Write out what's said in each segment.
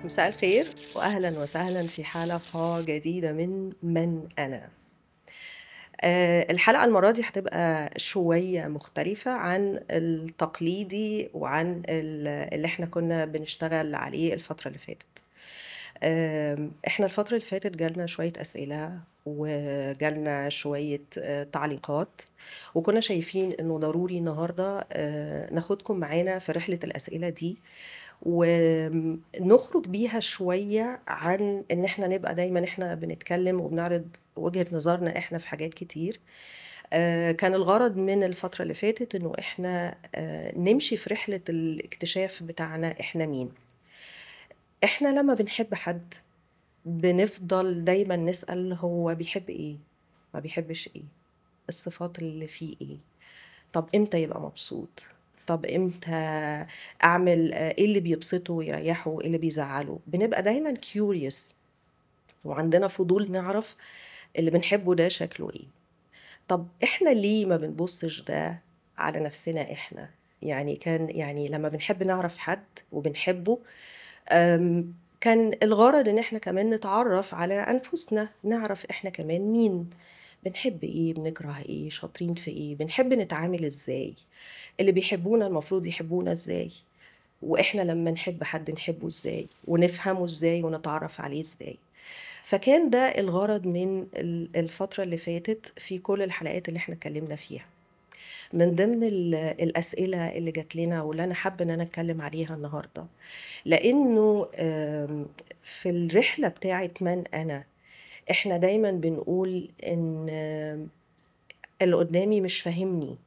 مساء الخير وأهلا وسهلا في حلقة جديدة من أنا. الحلقة المرة دي هتبقى شوية مختلفة عن التقليدي وعن اللي احنا كنا بنشتغل عليه الفترة اللي فاتت. احنا الفترة اللي فاتت جالنا شوية أسئلة وجالنا شوية تعليقات، وكنا شايفين انه ضروري النهاردة ناخدكم معانا في رحلة الأسئلة دي، ونخرج بيها شوية عن ان احنا نبقى دايما احنا بنتكلم وبنعرض وجهة نظرنا احنا في حاجات كتير. كان الغرض من الفترة اللي فاتت انه احنا نمشي في رحلة الاكتشاف بتاعنا احنا مين. احنا لما بنحب حد بنفضل دايما نسأل هو بيحب ايه، ما بيحبش ايه، الصفات اللي فيه ايه، طب امتى يبقى مبسوط، طب امتى اعمل ايه اللي بيبسطه ويريحه وايه اللي بيزعله. بنبقى دايما كيوريوس وعندنا فضول نعرف اللي بنحبه ده شكله ايه. طب احنا ليه ما بنبصش ده على نفسنا احنا؟ يعني لما بنحب نعرف حد وبنحبه، كان الغرض ان احنا كمان نتعرف على انفسنا، نعرف احنا كمان مين، بنحب ايه، بنكره ايه، شاطرين في ايه، بنحب نتعامل ازاي، اللي بيحبونا المفروض يحبونا ازاي، واحنا لما نحب حد نحبه ازاي ونفهمه ازاي ونتعرف عليه ازاي. فكان ده الغرض من الفترة اللي فاتت في كل الحلقات اللي احنا اتكلمنا فيها. من ضمن الأسئلة اللي جات لنا واللي أنا حابة إن أنا أتكلم عليها النهاردة، لأنه في الرحلة بتاعت من أنا، إحنا دايما بنقول إن اللي قدامي مش فاهمني.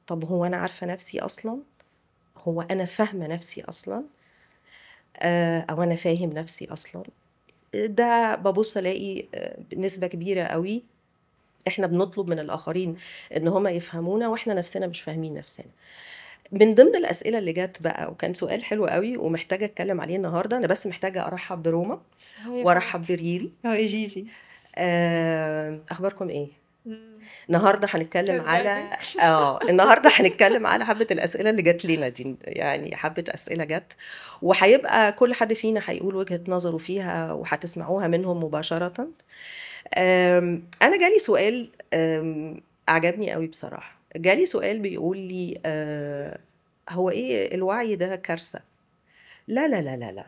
طب هو أنا عارفة نفسي أصلا؟ هو أنا فاهمة نفسي أصلا؟ أو أنا فاهم نفسي أصلا؟ ده ببص ألاقي نسبة كبيرة قوي إحنا بنطلب من الآخرين إن هما يفهمونا وإحنا نفسنا مش فاهمين نفسنا. من ضمن الأسئلة اللي جت بقى، وكان سؤال حلو قوي ومحتاجة أتكلم عليه النهاردة، أنا بس محتاجة أرحب بروما هو يا وأرحب حبيبتي. بريري. هو يا جيجي. أخباركم إيه؟ مم. النهاردة هنتكلم صدقني. على النهاردة هنتكلم على حبة الأسئلة اللي جت لنا دي، يعني حبة أسئلة جت، وهيبقى كل حد فينا هيقول وجهة نظره فيها وهتسمعوها منهم مباشرة. أنا جالي سؤال أعجبني قوي بصراحة. جالي سؤال بيقول لي هو إيه الوعي ده كارثة؟ لا لا لا لا لا،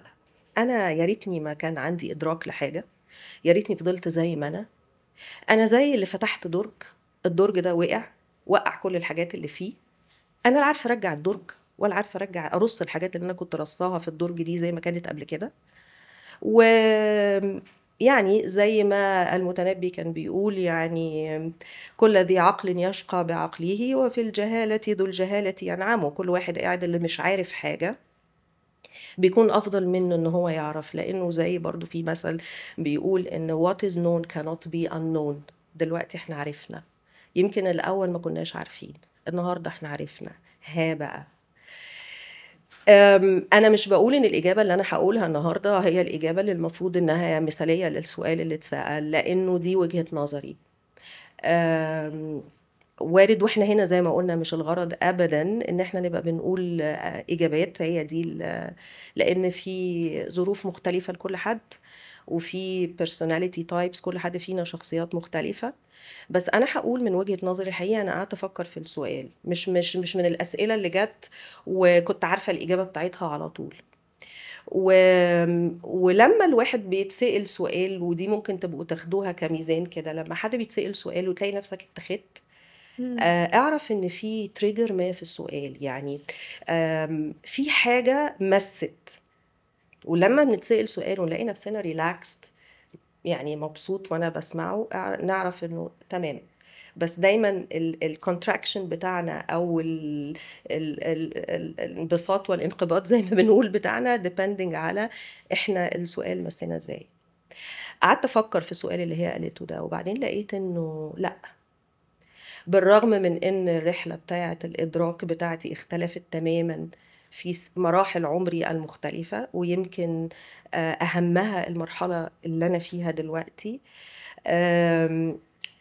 أنا يا ريتني ما كان عندي إدراك لحاجة، يا ريتني فضلت زي ما أنا زي اللي فتحت درج، الدرج ده وقع كل الحاجات اللي فيه. أنا لا عارفة أرجع الدرج ولا عارفة أرجع أرص الحاجات اللي أنا كنت رصاها في الدرج دي زي ما كانت قبل كده. و يعني زي ما المتنبي كان بيقول، يعني كل ذي عقل يشقى بعقله وفي الجهالة ذو الجهالة ينعم. كل واحد قاعد اللي مش عارف حاجة بيكون أفضل منه إن هو يعرف، لأنه زي برضو في مثل بيقول إن what is known cannot be unknown. دلوقتي احنا عرفنا، يمكن الأول ما كناش عارفين، النهاردة احنا عرفنا. ها بقى، أنا مش بقول إن الإجابة اللي أنا هقولها النهاردة هي الإجابة اللي المفروض إنها مثالية للسؤال اللي اتسأل، لأنه دي وجهة نظري. أم، وارد واحنا هنا زي ما قلنا مش الغرض ابدا ان احنا نبقى بنقول اجابات هي دي لان في ظروف مختلفة لكل حد، وفي personality types، كل حد فينا شخصيات مختلفة. بس انا هقول من وجهة نظري الحقيقة، انا قعدت افكر في السؤال، مش من الاسئلة اللي جت وكنت عارفة الاجابة بتاعتها على طول. و... ولما الواحد بيتسأل سؤال، ودي ممكن تبقوا تاخدوها كميزان كده، لما حد بيتسأل سؤال وتلاقي نفسك اتخذت، مم. اعرف ان في تريجر ما في السؤال، يعني في حاجة مست. ولما بنتسأل سؤال ونلاقي نفسنا ريلاكست، يعني مبسوط وانا بسمعه، نعرف انه تمام. بس دايما الكونتراكشن بتاعنا او الانبساط والانقباض زي ما بنقول بتاعنا depending على احنا السؤال مسنا ازاي. قعدت افكر في السؤال اللي هي قالته ده، وبعدين لقيت انه لا، بالرغم من ان الرحلة بتاعة الادراك بتاعتي اختلفت تماما في مراحل عمري المختلفة، ويمكن اهمها المرحلة اللي انا فيها دلوقتي.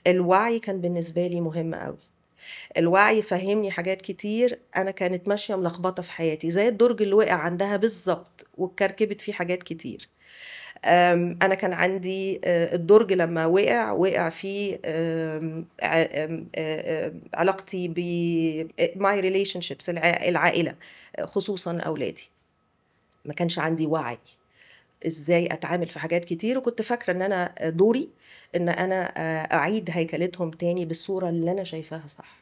الوعي كان بالنسبة لي مهم قوي. الوعي فهمني حاجات كتير انا كانت ماشيه ملخبطه في حياتي، زي الدرج اللي وقع عندها بالظبط واتكركبت فيه حاجات كتير. انا كان عندي الدرج لما وقع فيه علاقتي ب my relationships العائله، خصوصا اولادي. ما كانش عندي وعي ازاي اتعامل في حاجات كتير، وكنت فاكره ان انا دوري ان انا اعيد هيكلتهم تاني بالصوره اللي انا شايفاها صح،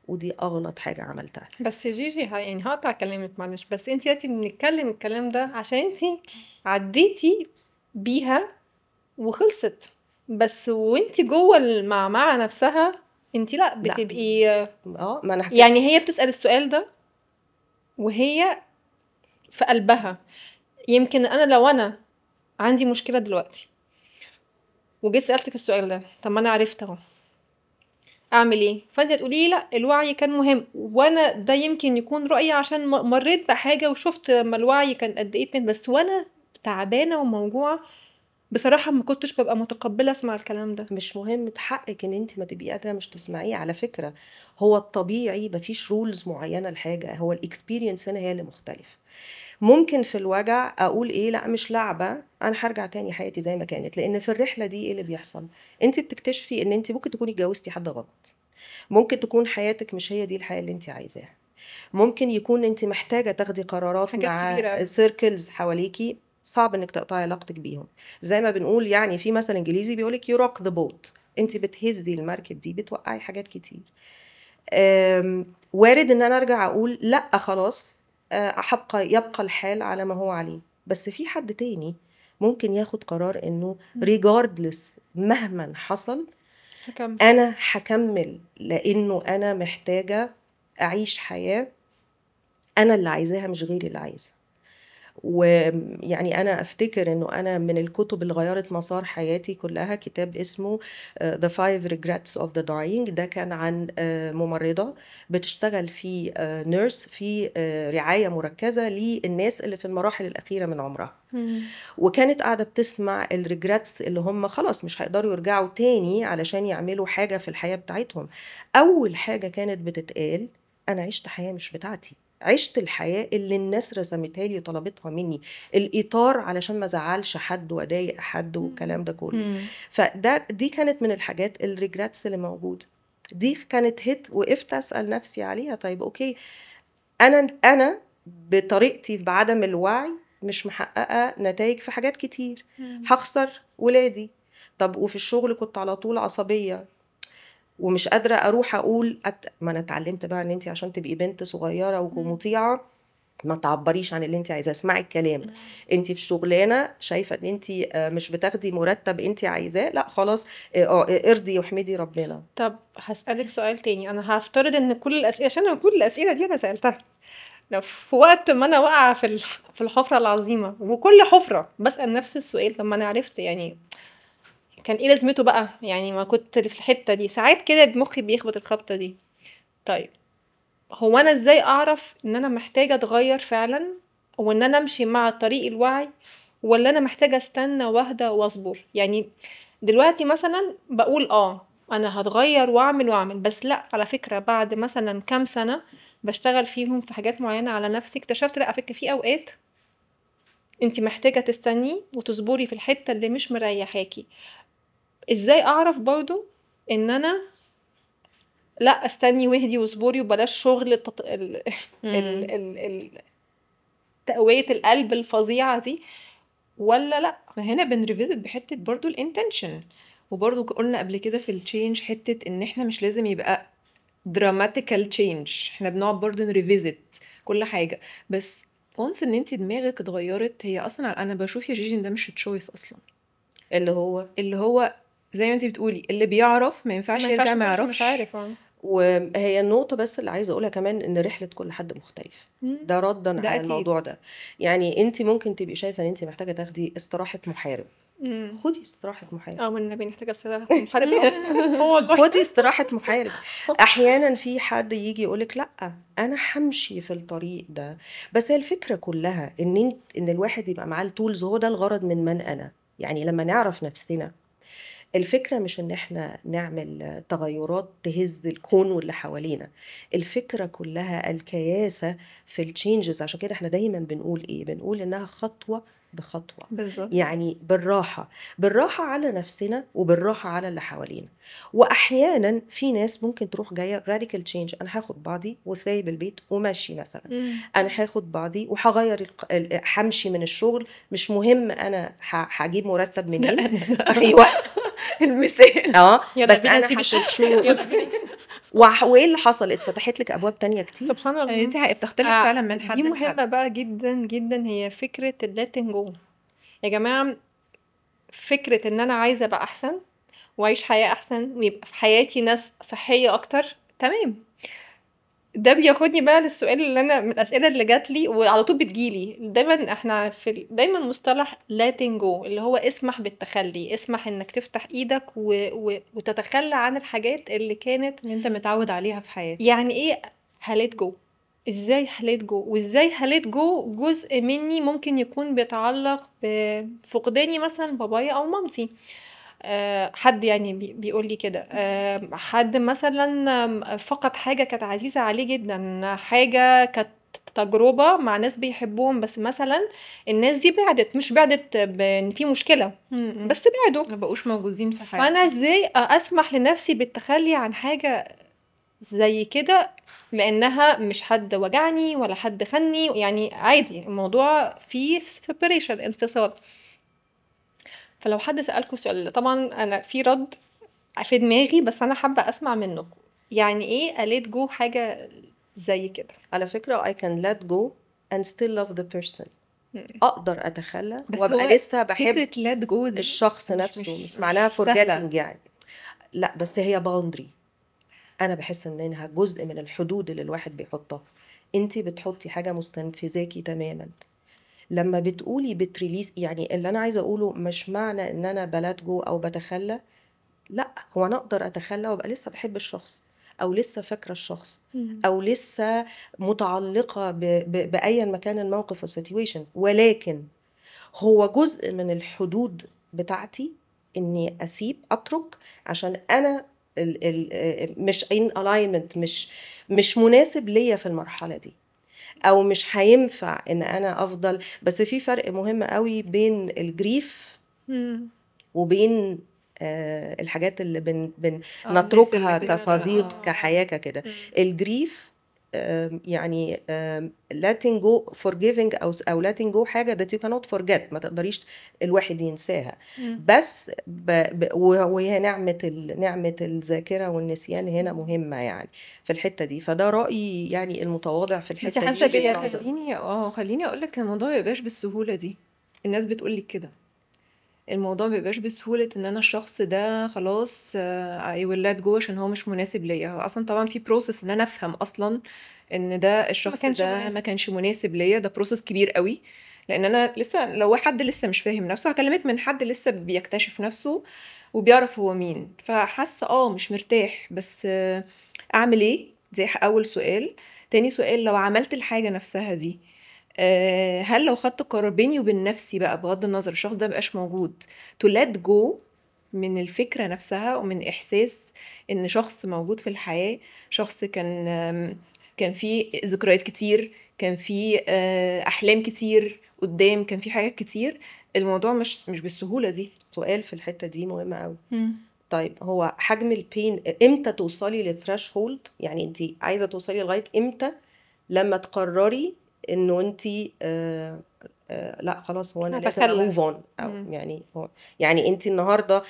ودي اغلط حاجه عملتها. بس جيجي يعني هقطع كلامك معلش، بس انت دلوقتي بنتكلم الكلام ده عشان انت عديتي بيها وخلصت، بس وانت جوه المعمعة نفسها انت لا لا بتبقي ما انا حكيت. يعني هي بتسأل السؤال ده وهي في قلبها. يمكن انا لو انا عندي مشكلة دلوقتي وجيت سألتك السؤال ده، طب ما انا عرفت اهو اعمل ايه، فانت هتقولي لي لا الوعي كان مهم، وانا ده يمكن يكون رأيي عشان مريت بحاجة وشفت لما الوعي كان قد ايه بس وانا تعبانة وموجوعة بصراحة ما كنتش ببقى متقبلة اسمع الكلام ده. مش مهم، حقك ان انت ما تبقي قادره مش تسمعيه. على فكره هو الطبيعي، مفيش رولز معينه لحاجه، هو الاكسبيرينس هنا هي اللي مختلفه. ممكن في الوجع اقول ايه، لا مش لعبه، انا هرجع تاني حياتي زي ما كانت، لان في الرحله دي ايه اللي بيحصل؟ انت بتكتشفي ان انت ممكن تكوني اتجوزتي حد غلط، ممكن تكون حياتك مش هي دي الحياه اللي انت عايزاها، ممكن يكون انت محتاجه تاخدي قرارات حاجات مع كبيرة أوي. سيركلز حواليكي صعب انك تقطعي علاقتك بيهم. زي ما بنقول يعني في مثل انجليزي بيقولك you rock the boat، انت بتهزي المركب دي، بتوقعي حاجات كتير. وارد ان انا ارجع اقول لا خلاص، يبقى الحال على ما هو عليه، بس في حد تاني ممكن ياخد قرار انه regardless مهما حصل هكمل. انا هكمل، لانه انا محتاجة اعيش حياة انا اللي عايزاها مش غيري اللي عايزها. ويعني انا افتكر انه انا من الكتب اللي غيرت مسار حياتي كلها كتاب اسمه The Five Regrets of the Dying. ده كان عن ممرضة بتشتغل في نيرس في رعاية مركزة للناس اللي في المراحل الأخيرة من عمرها، وكانت قاعدة بتسمع الريجراتس اللي هم خلاص مش هيقدروا يرجعوا تاني علشان يعملوا حاجة في الحياة بتاعتهم. أول حاجة كانت بتتقال، أنا عشت حياة مش بتاعتي، عشت الحياة اللي الناس رسمتها لي وطلبتها مني، الإطار علشان ما زعلش حد وأضايق حد والكلام ده كله. دي كانت من الحاجات الريجراتس اللي موجودة. دي كانت هيت، وقفت أسأل نفسي عليها، طيب أوكي أنا بطريقتي بعدم الوعي مش محققة نتائج في حاجات كتير، هخسر ولادي. طب وفي الشغل كنت على طول عصبية ومش قادرة اروح اقول ما انا اتعلمت بقى ان انت عشان تبقي بنت صغيرة ومطيعة ما تعبريش عن اللي انت عايزاه، اسمعي الكلام. انت في شغلانه شايفه ان انت مش بتاخدي مرتب انت عايزاه، لا خلاص ارضي واحمدي ربنا. طب هسألك سؤال تاني، انا هفترض ان كل الاسئله، عشان أنا كل الاسئله دي انا سألتها لو في وقت ما انا واقعه في الحفره العظيمه، وكل حفره بسأل نفس السؤال، طب ما انا عرفت يعني كان ايه لازمته بقى، يعني ما كنت في الحته دي ساعات كده مخي بيخبط الخبطه دي. طيب هو انا ازاي اعرف ان انا محتاجه اتغير فعلا، وان انا امشي مع طريق الوعي، ولا انا محتاجه استنى واهدى واصبر؟ يعني دلوقتي مثلا بقول انا هتغير واعمل، بس لا على فكره بعد مثلا كام سنه بشتغل فيهم في حاجات معينه على نفسي، اكتشفت لا على فكره في اوقات انت محتاجه تستني وتصبري في الحته اللي مش مريحاكي. ازاي اعرف برضو ان انا لا استني واهدي واصبري وبلاش شغل تقوية القلب الفظيعة دي، ولا لا؟ فهنا بنريفيزت بحته برضو الانتنشن، وبرضو قلنا قبل كده في التشينج حته ان احنا مش لازم يبقى دراماتيكال تشينج، احنا بنقعد برضو نريفيزت كل حاجه، بس وانس ان انت دماغك اتغيرت، هي اصلا انا بشوف يا جيجي ان ده مش تشويس اصلا، اللي هو زي ما انت بتقولي اللي بيعرف ما ينفعش يرجع ما مش يعرفش. عارف وهي النقطة بس اللي عايزة أقولها كمان إن رحلة كل حد مختلفة، ده ردا ده على أكيد. الموضوع ده. يعني أنت ممكن تبقي شايفة إن أنت محتاجة تاخدي استراحة محارب، خدي استراحة محارب. والنبي محتاجة استراحة محارب. هو خدي استراحة محارب. أحيانا في حد يجي يقولك لأ أنا همشي في الطريق ده، بس هي الفكرة كلها إن الواحد يبقى معاه التولز، هو ده الغرض من أنا. يعني لما نعرف نفسنا الفكرة مش ان احنا نعمل تغيرات تهز الكون واللي حوالينا، الفكرة كلها الكياسة في التشينجز. عشان كده احنا دايما بنقول ايه، بنقول انها خطوة بخطوة، بالظبط. يعني بالراحة على نفسنا وبالراحة على اللي حوالينا. واحيانا في ناس ممكن تروح جاية راديكال تشينج، انا هاخد بعضي وسايب البيت وماشي مثلا، انا هاخد بعضي وهغير همشي من الشغل، مش مهم انا هجيب مرتب ده منين. انا ده ايوه المثال. يلا بس بينا انا نسيب هشوف الشغل. يلا بينا. وايه اللي حصل، اتفتحت لك ابواب تانية كتير. سبحان الله. دي حقيقة بتختلف فعلا من دي حد لحد. مهمة بقى جدا جدا، هي فكرة اللاتين جو يا جماعة. فكرة ان انا عايزة ابقى احسن واعيش حياة احسن ويبقى في حياتي ناس صحية اكتر، تمام. ده بياخدني بقى للسؤال اللي انا من الاسئله اللي جات لي وعلى طول بتجيلي دايما، احنا دايما مصطلح letting go اللي هو اسمح بالتخلي، اسمح انك تفتح ايدك وتتخلى عن الحاجات اللي كانت. اللي انت متعود عليها في حياتك. يعني ايه هليت جو؟ ازاي هليت جو؟ وازاي هليت جو جزء مني ممكن يكون بيتعلق بفقداني مثلا بابايا او مامتي. حد يعني بيقول لي كده، حد مثلا فقد حاجة كانت عزيزة عليه جدا، حاجة كانت تجربة مع ناس بيحبوهم، بس مثلا الناس دي بعدت، مش بعدت بان في مشكلة، بس بعدوا، ما بقوش موجودين في حياتك. فانا ازاي اسمح لنفسي بالتخلي عن حاجة زي كده لانها مش حد وجعني ولا حد خني، يعني عادي الموضوع فيه separation، انفصال. فلو حد سألكوا السؤال ده، طبعا انا في رد في دماغي بس انا حابة اسمع منكم، يعني ايه let go حاجة زي كده؟ على فكرة I can let go and still love the person. مم. اقدر اتخلى بس وابقى هو لسه بحب فكرة let go دي الشخص نفسه، مش معناها سهلة. forgetting يعني، لا بس هي باوندري. انا بحس انها جزء من الحدود اللي الواحد بيحطها. انتي بتحطي حاجة مستنفذاكي تماما لما بتقولي بتريليس. يعني اللي انا عايزة اقوله مش معنى ان انا بلات جو او بتخلى، لا، هو انا اقدر اتخلى وابقى لسه بحب الشخص او لسه فاكرة الشخص او لسه متعلقة بايا مكان الموقف والسيتويشن، ولكن هو جزء من الحدود بتاعتي اني اسيب اترك، عشان انا مش in alignment، مش مناسب ليا في المرحلة دي، او مش هينفع ان انا افضل. بس في فرق مهم قوي بين الجريف وبين الحاجات اللي الناس اللي نتركها كصديق كحياة كده. الجريف يعني letting go forgiving او letting go حاجة that you cannot forget، ما تقدريش الواحد ينساها. بس وهي نعمة الذاكرة والنسيان هنا مهمة يعني في الحتة دي. فده رأيي يعني المتواضع في بس الحتة حاسة دي. كده خليني اقول لك الموضوع ما بيبقاش بالسهولة دي. الناس بتقول لك كده، الموضوع ما بيبقاش بسهولة ان انا الشخص ده خلاص I will let go عشان هو مش مناسب ليا. هو اصلا طبعا في بروسس ان انا افهم اصلا ان ده الشخص كانش ده مناسب. ما كانش مناسب ليا. ده بروسس كبير قوي، لان انا لسه، لو حد لسه مش فاهم نفسه، هكلمك من حد لسه بيكتشف نفسه وبيعرف هو مين. فحاسه مش مرتاح، بس اعمل ايه؟ دي اول سؤال. تاني سؤال، لو عملت الحاجه نفسها دي، هل لو خدت قرار بيني وبين نفسي بقى بغض النظر الشخص ده مبقاش موجود to let go من الفكرة نفسها ومن إحساس إن شخص موجود في الحياة، شخص كان فيه ذكريات كتير، كان فيه أحلام كتير قدام، كان فيه حاجات كتير. الموضوع مش بالسهولة دي. سؤال في الحتة دي مهم قوي. طيب هو حجم البين امتى توصلي للثراش هولد؟ يعني انت عايزة توصلي لغاية امتى لما تقرري انه انت لا خلاص هو انا لازم هتخلى. اموف اون، او يعني انت النهارده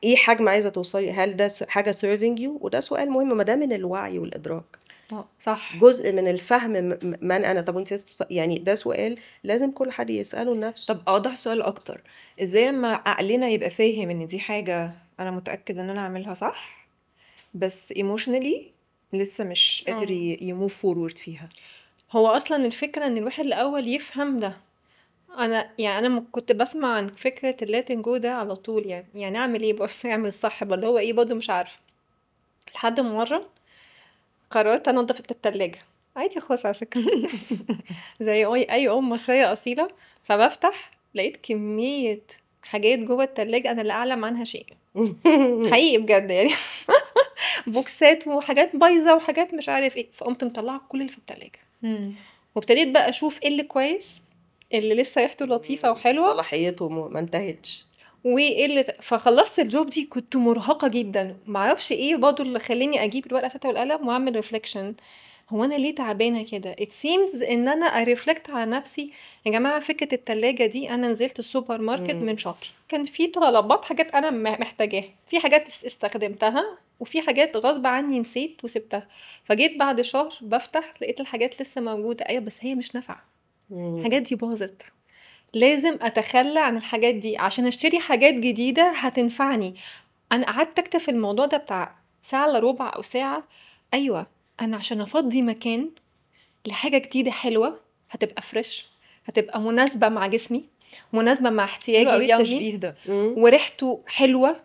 ايه حجم عايزه توصلي؟ هل ده حاجه سيرفينج يو؟ وده سؤال مهم، ما ده من الوعي والادراك، صح، جزء من الفهم من انا. طب انت يعني ده سؤال لازم كل حد يساله لنفسه. طب اوضح سؤال اكتر، ازاي لما عقلنا يبقى فاهم ان دي حاجه انا متاكد ان انا اعملها صح، بس ايموشنالي لسه مش قادر يموف فورورد فيها؟ هو اصلا الفكرة ان الواحد الاول يفهم ده. انا كنت بسمع عن فكرة اللاتين جو ده على طول، يعني اعمل ايه بقى؟ اعمل الصح اللي هو ايه برضه مش عارفة، لحد مرة قررت انضف التلاجة عادي خالص على فكرة زي اي ام مصرية اصيلة. فبفتح لقيت كمية حاجات جوه التلاجة انا لا اعلم عنها شيء حقيقي بجد يعني بوكسات وحاجات بايظه وحاجات مش عارف ايه، فقمت مطلعه كل اللي في التلاجة وابتديت بقى اشوف ايه اللي كويس، اللي لسه ريحته لطيفه وحلوه، صلاحيته ما انتهتش. وايه اللي فخلصت الجوب دي كنت مرهقه جدا، معرفش ايه برضه اللي خلاني اجيب الورقه فتة والقلم واعمل ريفليكشن، هو انا ليه تعبانه كده؟ it seems ان انا ارفلكت على نفسي. يا جماعه فكره التلاجة دي، انا نزلت السوبر ماركت من شهر، كان في طلبات حاجات انا محتاجاها، في حاجات استخدمتها وفي حاجات غصب عني نسيت وسبتها، فجيت بعد شهر بفتح لقيت الحاجات لسه موجوده، ايوه بس هي مش نافعه، الحاجات دي باظت، لازم اتخلى عن الحاجات دي عشان اشتري حاجات جديده هتنفعني. انا قعدت اكتب في الموضوع ده بتاع ساعه الا ربع او ساعه. ايوه، انا عشان افضي مكان لحاجه جديده حلوه هتبقى فريش، هتبقى مناسبه مع جسمي، مناسبه مع حلو احتياجي قوي اليومي، التشبيه ده. وريحته حلوه.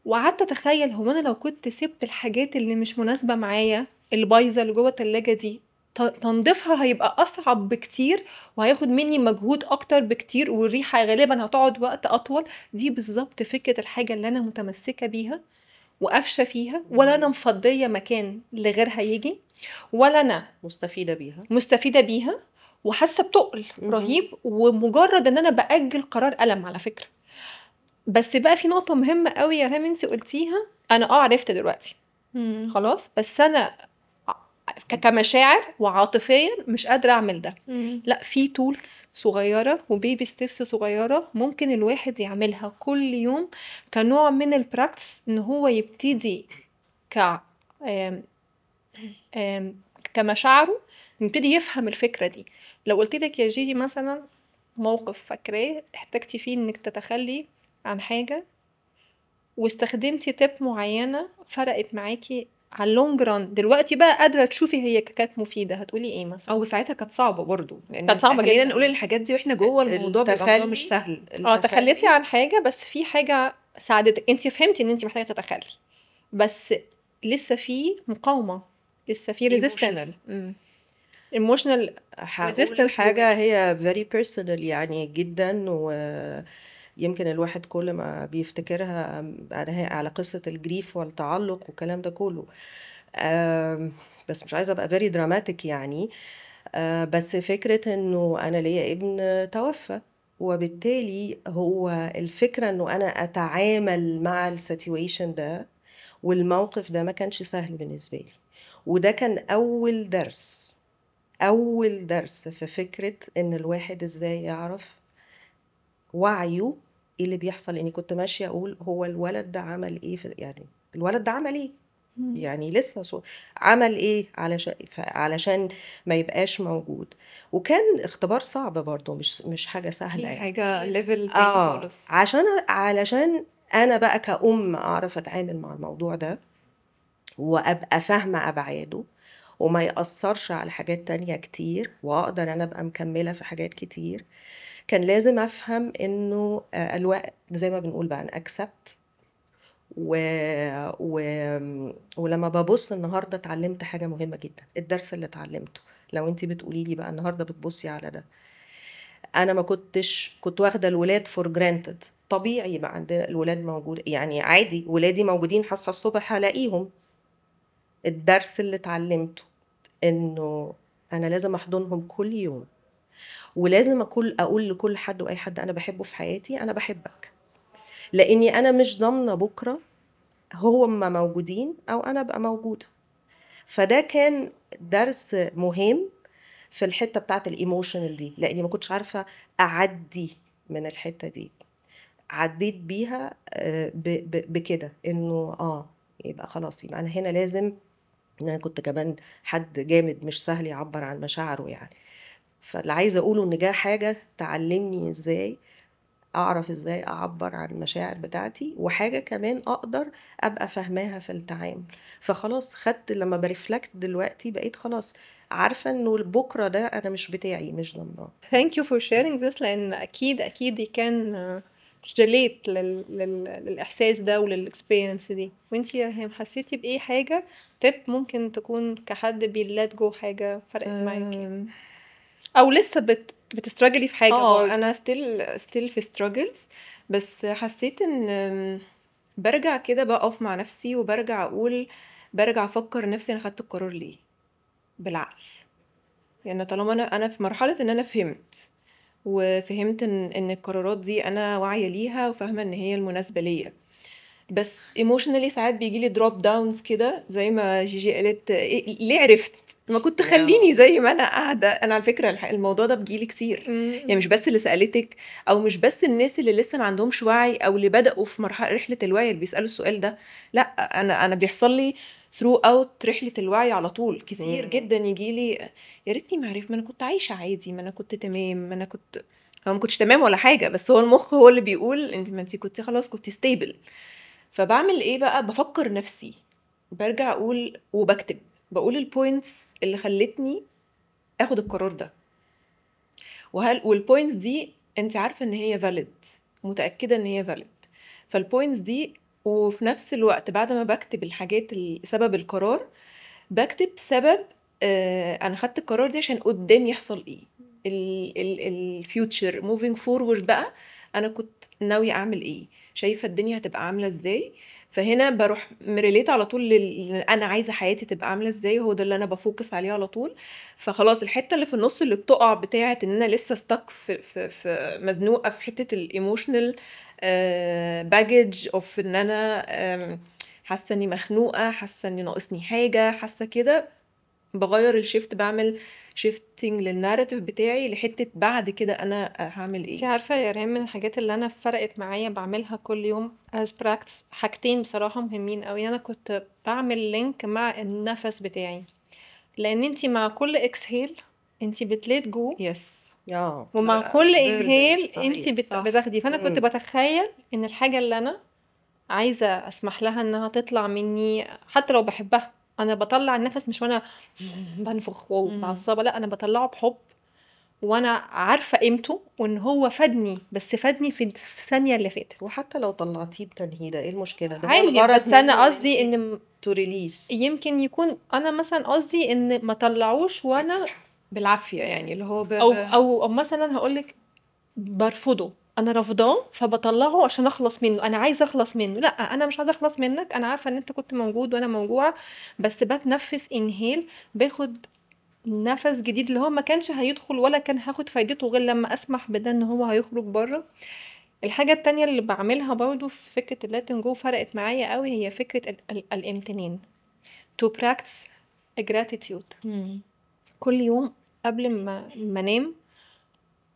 وقعدت اتخيل هو انا لو كنت سبت الحاجات اللي مش مناسبه معايا، البايظه اللي جوه التلاجة دي، تنظيفها هيبقى اصعب بكتير وهياخد مني مجهود اكتر بكتير، والريحه غالبا هتقعد وقت اطول. دي بالظبط فكره الحاجه اللي انا متمسكه بيها وقافشه فيها، ولا انا مفضيه مكان لغيرها يجي، ولا انا مستفيده بيها وحاسه بتقل رهيب، ومجرد ان انا باجل قرار ألم على فكره. بس بقى في نقطه مهمه قوي يا رامي انت قلتيها، انا عرفت دلوقتي خلاص، بس انا كمشاعر وعاطفيا مش قادره اعمل ده. لا، في تولز صغيره وبيبي ستيبس صغيره ممكن الواحد يعملها كل يوم كنوع من البراكتس، ان هو يبتدي ك كمشاعره يبتدي يفهم الفكره دي. لو قلت لك يا جيجي مثلا موقف فاكراه احتجتي فيه انك تتخلي عن حاجه واستخدمتي تip معينه فرقت معاكي على اللونج ران، دلوقتي بقى قادره تشوفي هي كانت مفيده، هتقولي ايه مثلا؟ او ساعتها كانت صعبه برضو، كانت صعبه خلينا جدا. نقول الحاجات دي واحنا جوه الموضوع بيبقى الموضوع مش سهل. تخليتي عن حاجه بس في حاجه ساعدتك، انت فهمتي ان انت محتاجه تتخلي، بس لسه في مقاومه، لسه في ريزيستنس ايموشنال هقول ريزيستنس حاجة هي very personal يعني جدا، ويمكن الواحد كل ما بيفتكرها على قصة الجريف والتعلق والكلام ده كله. بس مش عايزة ابقى very dramatic يعني. بس فكرة انه انا ليا ابن توفى، وبالتالي هو الفكرة انه انا اتعامل مع السيتويشن ده والموقف ده ما كانش سهل بالنسبة لي، وده كان أول درس في فكرة إن الواحد إزاي يعرف وعيه إيه اللي بيحصل. إني كنت ماشية أقول هو الولد ده عمل إيه يعني الولد ده عمل إيه يعني لسه عمل إيه علشان ما يبقاش موجود. وكان اختبار صعب برضو، مش حاجة سهلة يعني، حاجة ليفل تاني خالص. علشان أنا بقى كأم أعرف أتعامل مع الموضوع ده وأبقى فاهمة أبعاده وما يأثرش على حاجات تانية كتير، وأقدر أنا أبقى مكملة في حاجات كتير. كان لازم أفهم إنه الوقت زي ما بنقول بقى أكسبت و... ولما ببص النهاردة اتعلمت حاجة مهمة جدا، الدرس اللي اتعلمته. لو انتي بتقولي لي بقى النهاردة بتبصي على ده، أنا ما كنت واخدة الولاد for granted. طبيعي يبقى عندنا الولاد موجود يعني عادي، ولادي موجودين، هصحى الصبح هلاقيهم. الدرس اللي اتعلمته انه انا لازم احضنهم كل يوم، ولازم اقول لكل حد واي حد انا بحبه في حياتي انا بحبك، لاني انا مش ضامنه بكره هم موجودين او انا ابقى موجوده. فده كان درس مهم في الحته بتاعت الايموشنال دي، لاني ما كنتش عارفه اعدي من الحته دي. عديت بيها بكده انه يبقى خلاص، يبقى انا هنا لازم. انا كنت كمان حد جامد مش سهل يعبر عن مشاعره يعني، فاللي عايزه اقوله ان جه حاجه تعلمني ازاي اعرف ازاي اعبر عن المشاعر بتاعتي، وحاجه كمان اقدر ابقى فاهماها في التعامل. فخلاص خدت لما برفلكت دلوقتي بقيت خلاص عارفه انه بكره ده انا مش بتاعي، مش ضمناه. Thank you for sharing this، لان اكيد كان relate للاحساس ده وللاكسبيرينس دي. وانتي يا هيم حسيتي بايه حاجه تip ممكن تكون كحد بيلات جو حاجه فرقت معاكي، او لسه بتستراجلي في حاجة برضه؟ انا ستيل في struggles، بس حسيت ان برجع كده بقف مع نفسي وبرجع برجع افكر نفسي انا خدت القرار ليه بالعقل. يعني طالما انا في مرحلة ان انا فهمت وفهمت ان القرارات دي انا واعية ليها وفاهمة ان هي المناسبة ليا، بس ايموشنالي ساعات بيجيلي دروب داونز كده زي ما جيجي قالت. ليه عرفت ما كنت خليني زي ما انا قاعده. انا على فكره الموضوع ده بيجيلي كتير، يعني مش بس اللي سالتك او مش بس الناس اللي لسه ما عندهمش وعي او اللي بداوا في مرحله رحله الوعي اللي بيسالوا السؤال ده. لا، انا بيحصل لي ثرو اوت رحله الوعي على طول كتير جدا يجيلي يا ريتني ما عرفت، ما انا كنت عايشه عادي، ما انا كنت تمام، ما انا كنت هو ما كنتش تمام ولا حاجه، بس هو المخ هو اللي بيقول انت ما انت كنت خلاص كنت ستيبل. فبعمل ايه بقى؟ بفكر نفسي، برجع اقول وبكتب، بقول البوينتس اللي خلتني اخد القرار ده، والبوينتس دي انت عارفه ان هي فاليد، متاكده ان هي فاليد. فالبوينتس دي، وفي نفس الوقت بعد ما بكتب الحاجات سبب القرار بكتب سبب انا خدت القرار دي عشان قدام يحصل ايه، الفيوتشر موفينج فورورد بقى انا كنت ناويه اعمل ايه، شايفه الدنيا هتبقى عامله ازاي. فهنا بروح مريليت على طول انا عايزه حياتي تبقى عامله ازاي، هو ده اللي انا بفوكس عليه على طول. فخلاص الحته اللي في النص اللي بتقع بتاعه ان انا لسه ستك في مزنوقه في حته الايموشنال باجج اوف ان انا حاسه اني مخنوقه، حاسه اني ناقصني حاجه، حاسه كده، بغير الشيفت، بعمل شيفتنج للناراتيف بتاعي لحته بعد كده انا هعمل انت ايه. عارفة يا ريم، من الحاجات اللي انا فرقت معايا بعملها كل يوم as practice حاجتين بصراحة مهمين قوي. انا كنت بعمل لينك مع النفس بتاعي، لان انت مع كل اكسهيل انت بتليت جو، يس ومع كل انهيل انت صحيح صح. بتاخدي. فانا كنت بتخيل ان الحاجة اللي انا عايزة اسمح لها انها تطلع مني حتى لو بحبها، انا بطلع النفس مش وانا بنفخ ومتعصبة، لا انا بطلعه بحب وانا عارفة قيمته وان هو فادني، بس فادني في الثانية اللي فاتت وحتى لو طلعتيه بتنهيدة ايه المشكلة؟ ده هو عادي. الغرض بس انا منه قصدي انت ان تو ريليس. يمكن يكون انا مثلا قصدي ان ما طلعوش وانا بالعافيه، يعني اللي هو او مثلا هقولك برفضه، انا رافضاه فبطلعه عشان اخلص منه، انا عايزه اخلص منه. لا انا مش عايزه اخلص منك، انا عارفه ان انت كنت موجود وانا موجوعه، بس بتنفس انهيل، باخد نفس جديد اللي هو ما كانش هيدخل ولا كان هاخد فايدته غير لما اسمح بده ان هو هيخرج بره. الحاجه التانية اللي بعملها برضو في فكره اللاتين جو فرقت معايا قوي، هي فكره الامتنان. to practice a gratitude. كل يوم قبل ما انام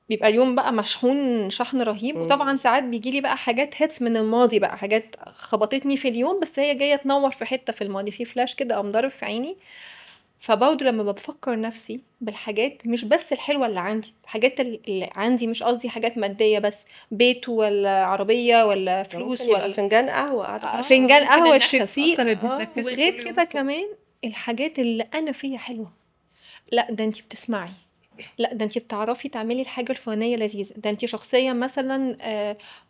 بيبقى اليوم بقى مشحون شحن رهيب، وطبعا ساعات بيجيلي بقى حاجات هيتس من الماضي، بقى حاجات خبطتني في اليوم بس هي جايه تنور في حته في الماضي، في فلاش كده قام ضارب في عيني. فبرضه لما بفكر نفسي بالحاجات مش بس الحلوه اللي عندي، الحاجات اللي عندي مش قصدي حاجات ماديه بس، بيت ولا عربيه ولا فلوس ممكن يبقى ولا فنجان قهوة قاعدة فنجان ممكن قهوه النفس شربتيه. اصلا اللي بنتنفسه وغير كل يوم كده الصبح. كمان الحاجات اللي انا فيها حلوه، لا ده انتي بتسمعي، لا ده انتي بتعرفي تعملي الحاجة الفلانية لذيذة، ده انتي شخصية مثلا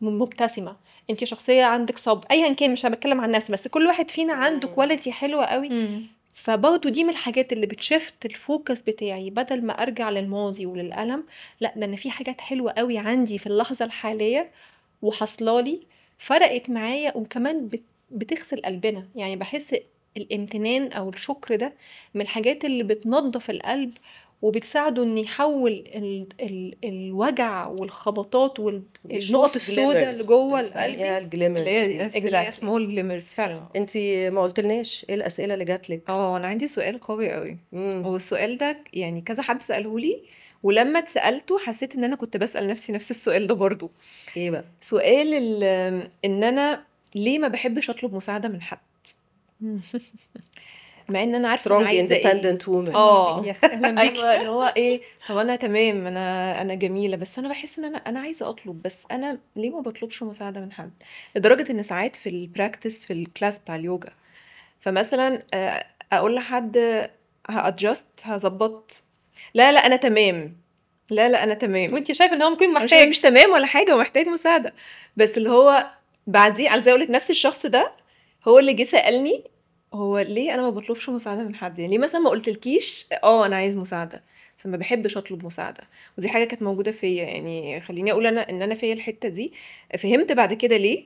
مبتسمة، انتي شخصية عندك صبر، ايا كان مش بتكلم عن نفسي بس كل واحد فينا عنده كواليتي حلوة قوي. فبرضه دي من الحاجات اللي بتشفت الفوكس بتاعي، بدل ما ارجع للماضي وللألم، لا ده انا في حاجات حلوة قوي عندي في اللحظة الحالية وحصلالي فرقت معايا، وكمان بتغسل قلبنا. يعني بحس الامتنان او الشكر ده من الحاجات اللي بتنظف القلب وبتساعده ان يحول الوجع والخبطات والنقط السوداء اللي جوه القلب اللي هي الجليمرز اللي هي سمول جليمرز فعلا. انت ما قلتلناش ايه الاسئله اللي جات لك؟ انا عندي سؤال قوي قوي، والسؤال ده يعني كذا حد سأله لي، ولما اتسألته حسيت ان انا كنت بسأل نفسي نفس السؤال ده برضو. ايه بقى؟ سؤال ان انا ليه ما بحبش اطلب مساعدة من حد مع ان انا عارفه انا strong عايزه ايه. independent woman. ايوه اللي هو ايه، طب انا تمام، انا جميله، بس انا بحس ان انا عايزه اطلب، بس انا ليه ما بطلبش مساعده من حد؟ لدرجه ان ساعات في البراكتس في الكلاس بتاع اليوجا، فمثلا اقول لحد هادجست هظبط، لا انا تمام، لا انا تمام، وانت شايفه ان هو ممكن مش محتاج تمام ولا حاجه ومحتاج مساعده، بس اللي هو بعديه عايزه اقول لك نفس الشخص ده هو اللي جه سالني هو ليه انا ما بطلبش مساعده من حد، يعني ليه مثلا ما قلتلكيش انا عايز مساعده، ما بحبش اطلب مساعده. ودي حاجه كانت موجوده فيا، يعني خليني اقول ان انا فيا الحته دي. فهمت بعد كده ليه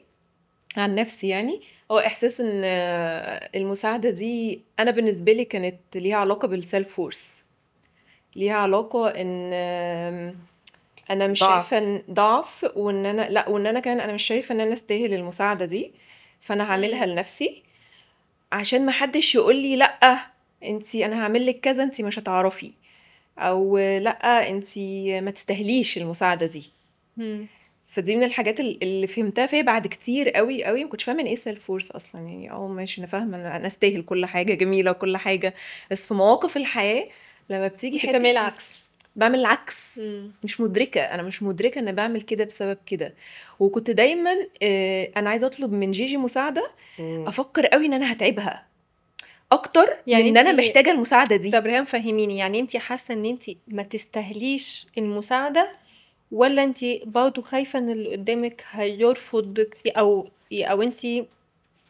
عن نفسي. يعني هو احساس ان المساعده دي انا بالنسبه لي كانت ليها علاقه بالسيلف وورث، ليها علاقه ان انا مش شايفه ضعف. ان ضعف، وان انا لا، وان انا كمان انا مش شايفه ان انا استاهل المساعده دي، فانا هعملها لنفسي عشان ما حدش يقول لي لا انا هعمل لك كذا انتي مش هتعرفي، او لا انتي ما تستاهليش المساعده دي. مم. فدي من الحاجات اللي فهمتها فيا بعد كتير قوي قوي. ما كنتش فاهمه ان ايه سيلف فورس اصلا. يعني ماشي، انا فاهمه انا استاهل كل حاجه جميله وكل حاجه، بس في مواقف الحياه لما بتيجي كنت حته بتعملي العكس. بعمل العكس. مم. انا مش مدركه ان بعمل كده بسبب كده. وكنت دايما انا عايزه اطلب من جيجي مساعده، مم. افكر قوي ان انا هتعبها اكتر من يعني ان انا انتي محتاجه المساعده دي. طب ريهام فهميني، يعني انتي حاسه ان انتي ما تستاهليش المساعده، ولا انتي برضه خايفه ان اللي قدامك هيرفضك، او انتي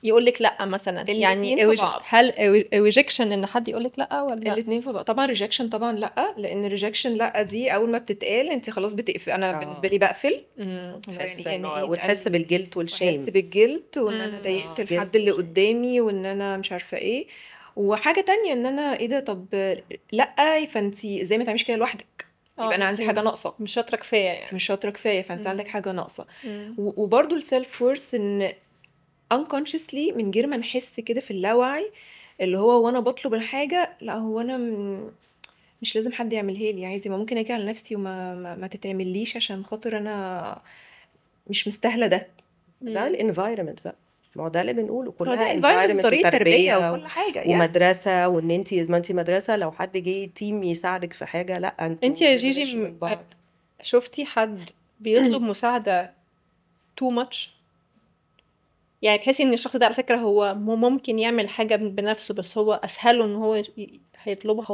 يقولك لا مثلا؟ يعني الاتنين في بعض. هل ريجكشن ان حد يقولك لا ولا؟ الاتنين في بعض طبعا. ريجكشن طبعا لا، لان ريجكشن لا دي اول ما بتتقال انت خلاص بتقفل. انا بالنسبه لي بقفل. تحس يعني انه ايه اتقال وتحس لي، بالجلد واحس والشيم. بالجلد وان انا ضايقت الحد جلد اللي وشيم. قدامي، وان انا مش عارفه ايه. وحاجه تانية ان انا ايه ده، طب لا فانتي ازاي ما تعمليش كده لوحدك؟ يبقى انا عندي حاجه ناقصه، مش شاطره كفايه انت يعني. مش شاطره كفايه، فانت عندك مم. حاجه ناقصه. مم. وبرضو السيلف وورث ان unconsciously من غير ما نحس كده في اللاوعي، اللي هو وانا بطلب الحاجه لا هو انا مش لازم حد يعملها لي، عادي ما ممكن اجي على نفسي وما ما تتعمليش عشان خاطر انا مش مستاهله ده. ده الانفايرمنت بقى، ما هو ده اللي بنقوله، هو كلها ده environment انفايرمنت وطريقه تربيه وتربيه وكل حاجه. يس ومدرسه، وان انت ما انت مدرسه لو حد جه تيم يساعدك في حاجه، لا انتي انتوا يا لازم جيجي تمشوا من بعض. شفتي حد بيطلب مساعده too much؟ يعني تحسي ان الشخص ده على فكره هو ممكن يعمل حاجه بنفسه، بس هو اسهله ان هو هيطلبها.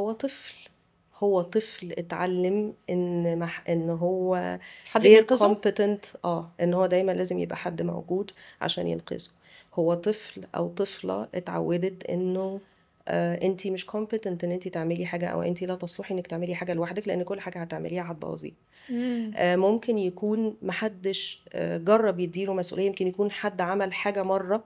هو طفل اتعلم ان هو حد غير بينقذه. competent، ان هو دايما لازم يبقى حد موجود عشان ينقذه. هو طفل او طفلة اتعودت انه انتي مش competent ان انتي تعملي حاجة، او انتي لا تصلحي انك تعملي حاجة لوحدك، لان كل حاجة هتعمليها هتبوظيها. ممكن يكون محدش جرب يديله مسؤولية، يمكن يكون حد عمل حاجة مرة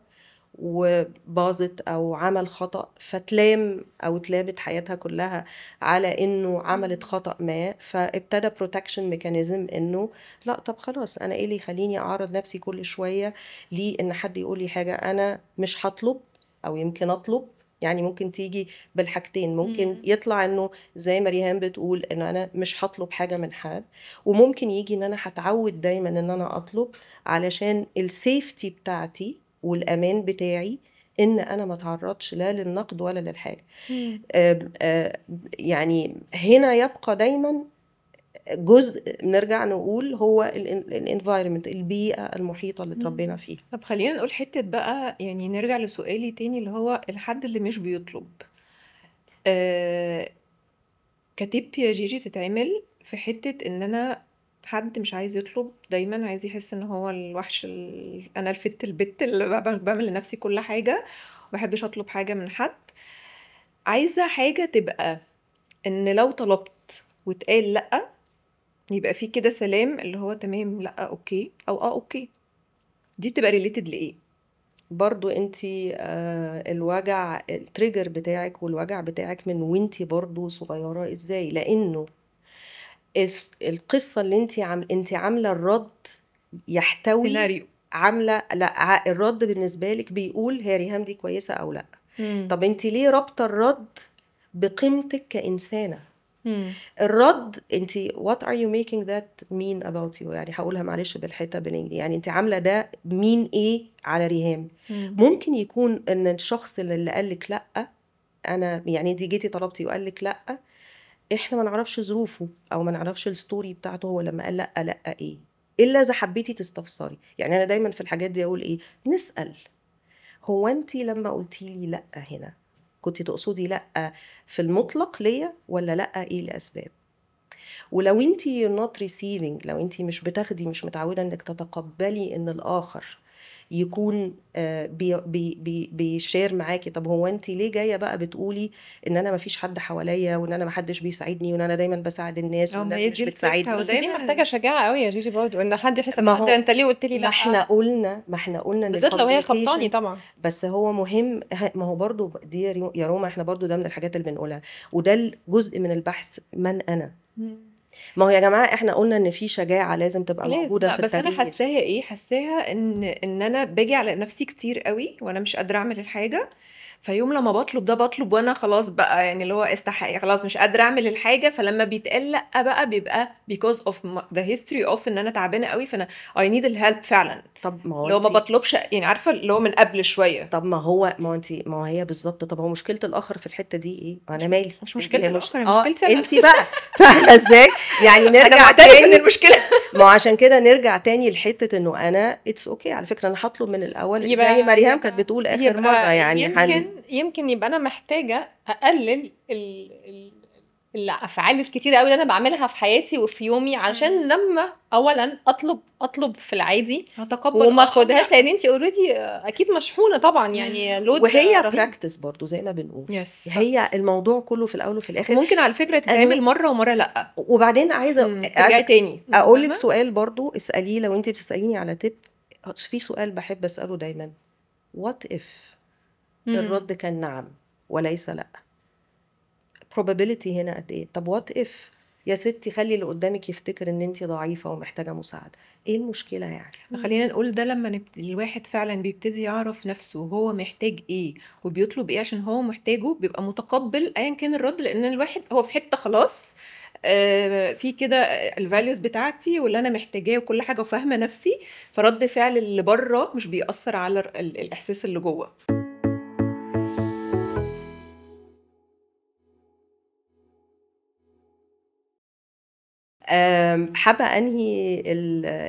وباظت او عمل خطأ، فتلام او اتلامت حياتها كلها على انه عملت خطأ ما، فابتدى بروتكشن ميكانيزم انه لا طب خلاص، انا ايه اللي يخليني اعرض نفسي كل شوية لان حد يقول لي حاجة؟ انا مش هطلب، او يمكن اطلب. يعني ممكن تيجي بالحاجتين، ممكن يطلع انه زي ما ريهام بتقول ان انا مش هطلب حاجة من حد، وممكن يجي ان انا هتعود دايما ان انا اطلب علشان السيفتي بتاعتي والامان بتاعي، ان انا ما اتعرضش لا للنقد ولا للحاجه. يعني هنا يبقى دايما جزء، نرجع نقول هو الانفايرمنت، البيئه المحيطه اللي اتربينا فيها. طب خلينا نقول حته بقى، يعني نرجع لسؤالي تاني اللي هو الحد اللي مش بيطلب. كتيب يا جيجي تتعمل في حته ان انا حد مش عايز يطلب، دايما عايز يحس ان هو الوحش انا الفت البت اللي بعمل لنفسي كل حاجه، ومبحبش اطلب حاجه من حد. عايزه حاجه تبقى ان لو طلبت واتقال لا، يبقى في كده سلام، اللي هو تمام لا اوكي او اوكي. دي بتبقى ريليتد لايه؟ برضو انتي الوجع، التريجر بتاعك والوجع بتاعك من وانتي برضو صغيرة ازاي، لانه القصة اللي انتي عاملة الرد يحتوي سيناريو. لا، الرد بالنسبة لك بيقول هي ريهام دي كويسة او لا. طب انتي ليه رابطة الرد بقيمتك كإنسانة؟ الرد انتي what are you making that mean about you؟ يعني هقولها معلش بالحته بالانجليزي، يعني انتي عامله ده مين ايه على ريهام؟ ممكن يكون ان الشخص اللي قالك لا، انا يعني انتي جيتي طلبتي وقالك لا، احنا ما نعرفش ظروفه او ما نعرفش الستوري بتاعته هو لما قال لا لا ايه، الا اذا حبيتي تستفسري. يعني انا دايما في الحاجات دي اقول ايه، نسال هو انتي لما قلتي لي لا هنا كنتي تقصدي لا في المطلق ليا ولا لا ايه الاسباب؟ ولو انتي not receiving، لو انتي مش بتاخدي، مش متعودة انك تتقبلي ان الاخر يكون بيشير معاكي طب هو انت ليه جايه بقى بتقولي ان انا مفيش حد حواليا وان انا محدش بيساعدني وان انا دايما بساعد الناس ما والناس هي مش دي الفكرة بتساعدني. بس دي ودايما محتاجة شجاعة قوي يا جيجي برضو ان حد يحس ما حد هو انت ليه قلت لي ما احنا لا، قلنا ان بالذات لو هي خبطاني الكوميونيكيشن طبعا. بس هو مهم. ما هو برضو دي يا روما احنا برضو ده من الحاجات اللي بنقولها وده الجزء من البحث من انا. ما هو يا جماعه احنا قلنا ان في شجاعه لازم تبقى لازم. موجوده لا في بس انا التغيير. حاساها ايه، حاساها ان انا باجي على نفسي كتير قوي وانا مش قادره اعمل الحاجه، فيوم لما بطلب وانا خلاص بقى يعني اللي هو استحق خلاص مش قادره اعمل الحاجه، فلما بيتقال لا بقى بيبقى because of the history of ان انا تعبانه قوي، فانا I need الهلب فعلا. طب ما هو لو ما انت بطلبش يعني عارفه اللي هو من قبل شويه. طب ما هو هي بالظبط. طب هو مشكله الاخر في الحته دي ايه؟ انا مش مالي مش انت مشكله هي الاخر، هي مشكلتي انا. انت بقى فاهمه ازاي يعني انا نرجع معترف ان تاني. المشكله ما هو عشان كده نرجع تاني لحته انه انا اتس اوكي على فكره انا هطلب من الاول زي يبقى مريم كانت بتقول اخر مره يعني يمكن يبقى انا محتاجة اقلل الافعال الكتيرة قوي اللي انا بعملها في حياتي وفي يومي، علشان لما اولا اطلب في العادي هتقبل وما طبيعي. اخدهاش، لان انت اوريدي اكيد مشحونة طبعا، يعني لود وهي رهيب. براكتس برضو زي ما بنقول. يس هي الموضوع كله في الاول وفي الاخر وممكن على فكره تتعمل مره ومره لا وبعدين ترجعي تاني. اقول لك فاهمة؟ سؤال برضو اساليه لو انت بتساليني على تip. في سؤال بحب اساله دايما what if الرد كان نعم وليس لا. probability هنا قد ايه؟ طب what if يا ستي خلي اللي قدامك يفتكر ان انت ضعيفه ومحتاجه مساعده، ايه المشكله يعني؟ خلينا نقول ده لما الواحد فعلا بيبتدي يعرف نفسه هو محتاج ايه وبيطلب ايه عشان هو محتاجه، بيبقى متقبل ايا كان الرد، لان الواحد هو في حته خلاص في كده الفاليوز بتاعتي واللي انا محتاجاه وكل حاجه وفاهمه نفسي، فرد فعل اللي بره مش بيأثر على الاحساس اللي جوه. حابة أنهي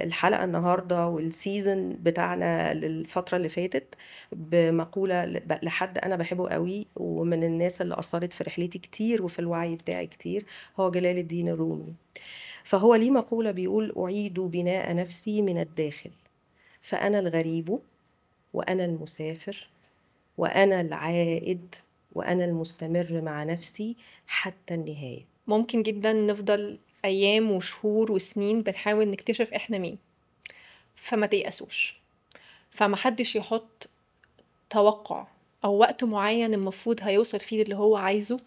الحلقة النهاردة والسيزن بتاعنا للفترة اللي فاتت بمقولة لحد أنا بحبه قوي ومن الناس اللي أثرت في رحلتي كتير وفي الوعي بتاعي كتير، هو جلال الدين الرومي. فهو ليه مقولة بيقول أعيد بناء نفسي من الداخل، فأنا الغريب وأنا المسافر وأنا العائد وأنا المستمر مع نفسي حتى النهاية. ممكن جدا نفضل ايام وشهور وسنين بنحاول نكتشف احنا مين، فما تيأسوش، فما حدش يحط توقع او وقت معين المفروض هيوصل فيه اللي هو عايزه.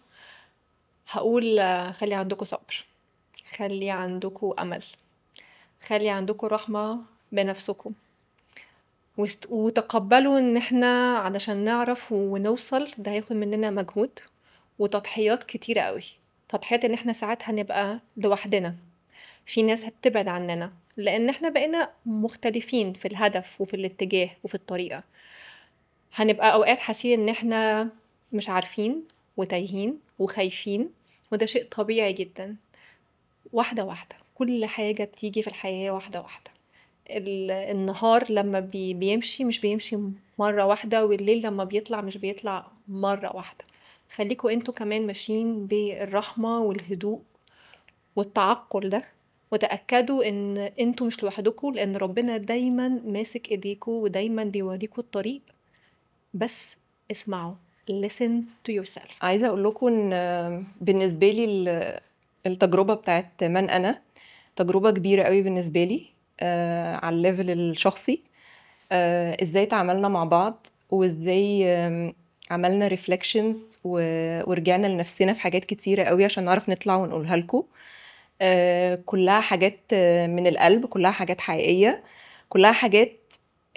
هقول خلي عندكم صبر، خلي عندكم امل، خلي عندكم رحمة بنفسكم، وتقبلوا ان احنا علشان نعرف ونوصل ده هياخد مننا مجهود وتضحيات كتيرة قوي. تضحيات ان احنا ساعات هنبقى لوحدنا، في ناس هتبعد عننا لان احنا بقينا مختلفين في الهدف وفي الاتجاه وفي الطريقة. هنبقى اوقات حاسين ان احنا مش عارفين وتايهين وخايفين، وده شيء طبيعي جدا. واحدة واحدة، كل حاجة بتيجي في الحياة واحدة واحدة. النهار لما بيمشي مش بيمشي مرة واحدة، والليل لما بيطلع مش بيطلع مرة واحدة. خليكوا انتوا كمان ماشيين بالرحمة والهدوء والتعقل ده، وتأكدوا ان انتوا مش لوحدكوا، لان ربنا دايما ماسك ايديكوا ودايما بيوريكوا الطريق، بس اسمعوا. listen to yourself. عايزه اقول لكم ان بالنسبه لي التجربه بتاعت من انا تجربه كبيره قوي بالنسبه لي على الليفل الشخصي. ازاي تعاملنا مع بعض وازاي عملنا ريفلكشنز ورجعنا لنفسنا في حاجات كتيره قوي عشان نعرف نطلع ونقولها لكم. كلها حاجات من القلب، كلها حاجات حقيقيه، كلها حاجات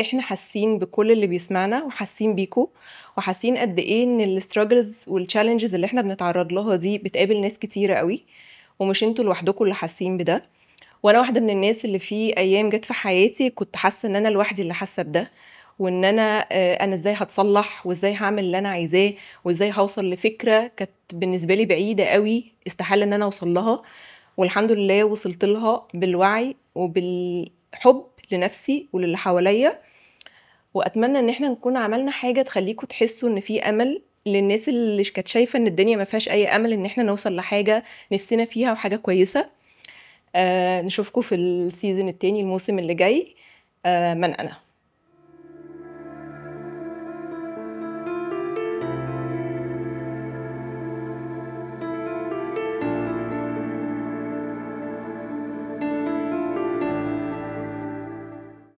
احنا حاسين بكل اللي بيسمعنا وحاسين بيكو، وحاسين قد ايه ان الستراجلز والتشالنجز اللي احنا بنتعرض لها دي بتقابل ناس كتيره قوي، ومش انتوا لوحدكم اللي حاسين بده. وانا واحده من الناس اللي في ايام جت في حياتي كنت حاسه ان انا لوحدي اللي حاسه بده، وان انا ازاي هتصلح وازاي هعمل اللي انا عايزاه وازاي هوصل لفكره كانت بالنسبه لي بعيده قوي استحاله ان انا اوصل لها، والحمد لله وصلت لها بالوعي وبالحب لنفسي وللي حواليا. واتمنى ان احنا نكون عملنا حاجه تخليكم تحسوا ان في امل للناس اللي كانت شايفه ان الدنيا ما فيهاش اي امل ان احنا نوصل لحاجه نفسنا فيها وحاجه كويسه. نشوفكم في السيزون التاني الموسم اللي جاي. من انا